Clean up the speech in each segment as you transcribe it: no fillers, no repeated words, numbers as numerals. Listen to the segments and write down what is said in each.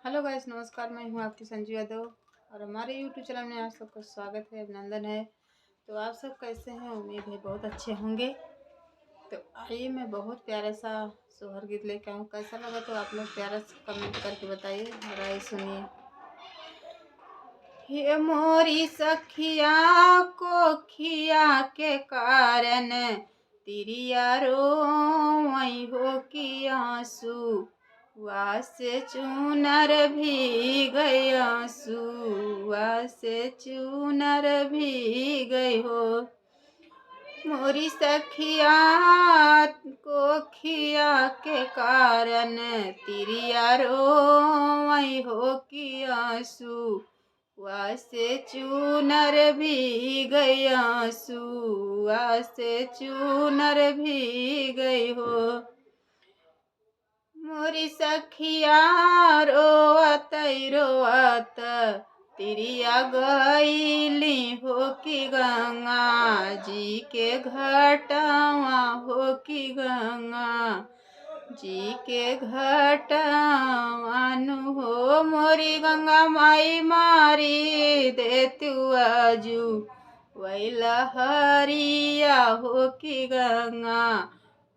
Hello guys, नमस्कार। मैं हूं आपकी संजू यादव और हमारे यूट्यूब चैनल में आप सबका स्वागत है, अभिनंदन है। तो आप सब कैसे हैं? उम्मीद है बहुत अच्छे होंगे। तो आइए, मैं बहुत प्यारा सा सोहर गीत लेके आऊँ। कैसा लगा तो आप लोग प्यारा सा कमेंट करके बताइए और आइए सुनिए। हे मोरी सखिया को खिया के कारण तिरिया रोई हो कि आंसू वासे चूनर भी गई, आंसू वासे चूनर भी गई हो। मोरी सखिया को खिया के कारण तिरिया रोई हो कि आंसू वासे चूनर भी गई, आंसू वासे चूनर भी गई हो। मोरी सखिया रोवत रोवत तिरिया गईली हो कि गंगा जी के घटवा हो कि गंगा जी के घटवानु हो। मोरी गंगा माई मारी देतु आजू वैला हरिया हो कि गंगा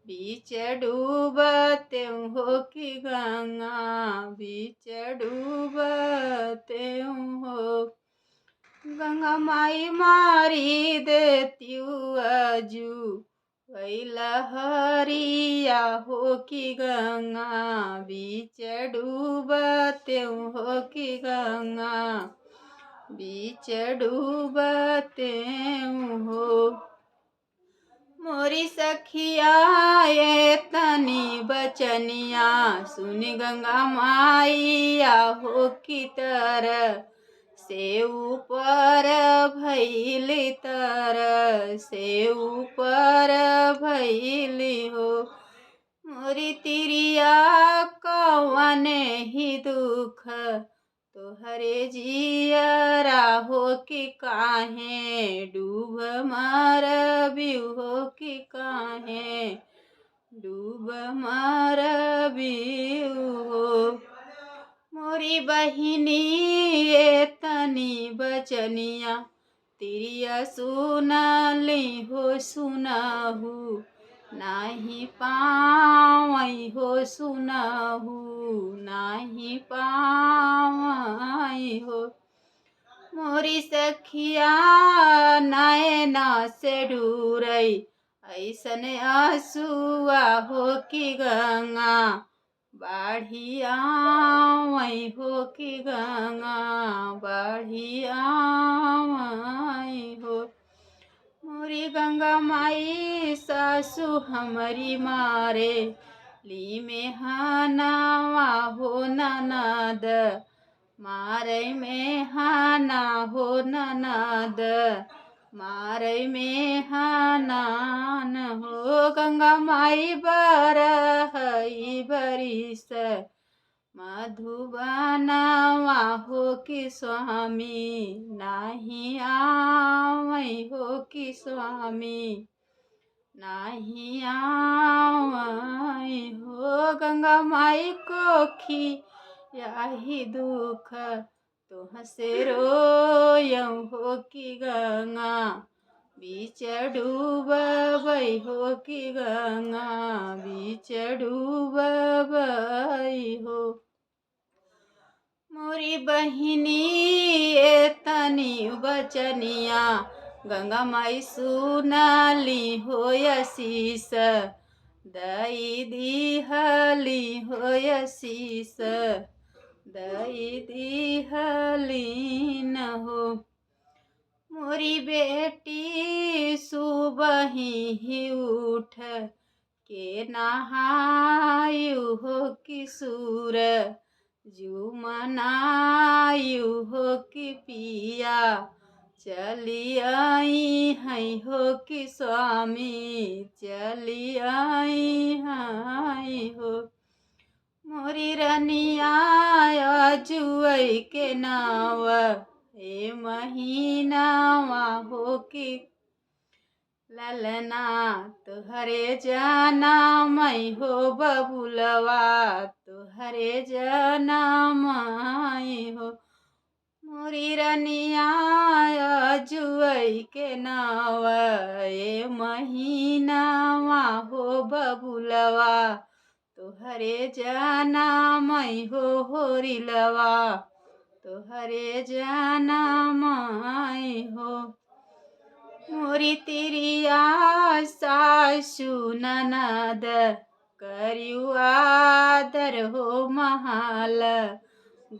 बीच डूबते हो कि गंगा बीच डूबते हो। गंगा माई मारी देती आजू वैला हरिया हो कि गंगा बीच डूबते हो कि गंगा बीच डूबते हो। मोरी सखिया ये तनी बचनिया सुन गंगा माइया हो कि तर से ऊपर भैली तर से ऊपर भैली हो। मोरी तिरिया कवन ही दुख तोहरे जियरा हो कि काहे डूब मर बिउ हो कि काहे डूब मर बिउ हो। मोरी बहिनी ये तनी बचनिया तिरिया सुनली हो सुनाहू नाही पावई हो सुनाहू नाही पावई हो। मोरी सखिया नैना से डूरई ऐसन आंसुआ हो कि गंगा बाढ़िया वही हो कि गंगा बाढ़िया हो। मोरी गंगा माई सासु हमारी मारे ली में हनावा हो ननद मारे में हाना हो ननद मारे में हानान हो। गंगा माई बरहई बरिस मधुबनवा हो कि स्वामी नाही आवई हो कि स्वामी नाही आवई हो। गंगा माई को खी यही दुख तुहसे रोयऊ हो कि गंगा बीच डूबई हो कि गंगा बीच डूबई हो। मोरी बहिनी ये तनी बचनिया गंगा माई सुनली हो आशीष दई दिहली हो आशीष दई दिहली न हो। मोरी बेटी सुबह ही उठ के नहायु हो कि सूर जू मनायु हो कि पिया चली आई हैं हो कि स्वामी चली आई हैं हो। मोरी रनिया जुई के नाव ए महीनावा हो कि ललना तुहरे जाना मैं हो बबुलवा तुहरे जाना मैं हो मोरी रनिया जुई के नावा ए महीनावा हो बबुलवा तुहरे जाना मैं हो होरिलवा तुहरे जाना मैं हो मोरी तिरिया सासु ननद करियु आदर हो महाल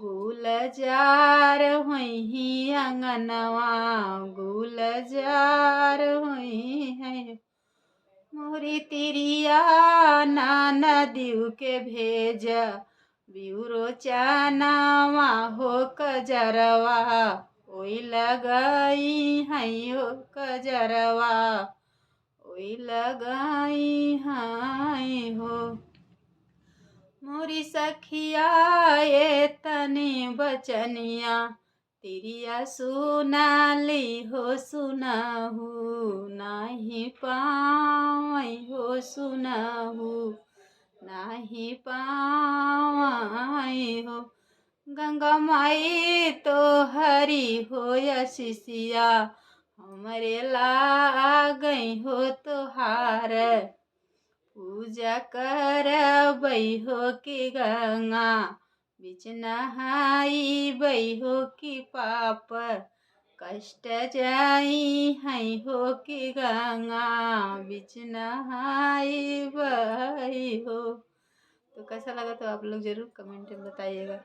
गुलजार होई अंगनवा गुलजार होई है मोरी तिरिया ननदिउ के भेज ब्यूरो चानावा हो कजरवा ओई लगाई है हो कजरवा ओई लगाई है हो मोरी सखिया ये तनी बचनिया तिरिया सुनाली हो सुनाहू नाही पावई हो सुनाहू नाही पावई हो गंगा माई तो हरी हो शिष्या हमरे लागई हो तोहार पूजा करबै हो कि गंगा बिच नहाई हो कि पाप कष्ट जाई है हो कि गंगा बिच नहाई हो। तो कैसा लगा तो आप लोग जरूर कमेंट में बताइएगा।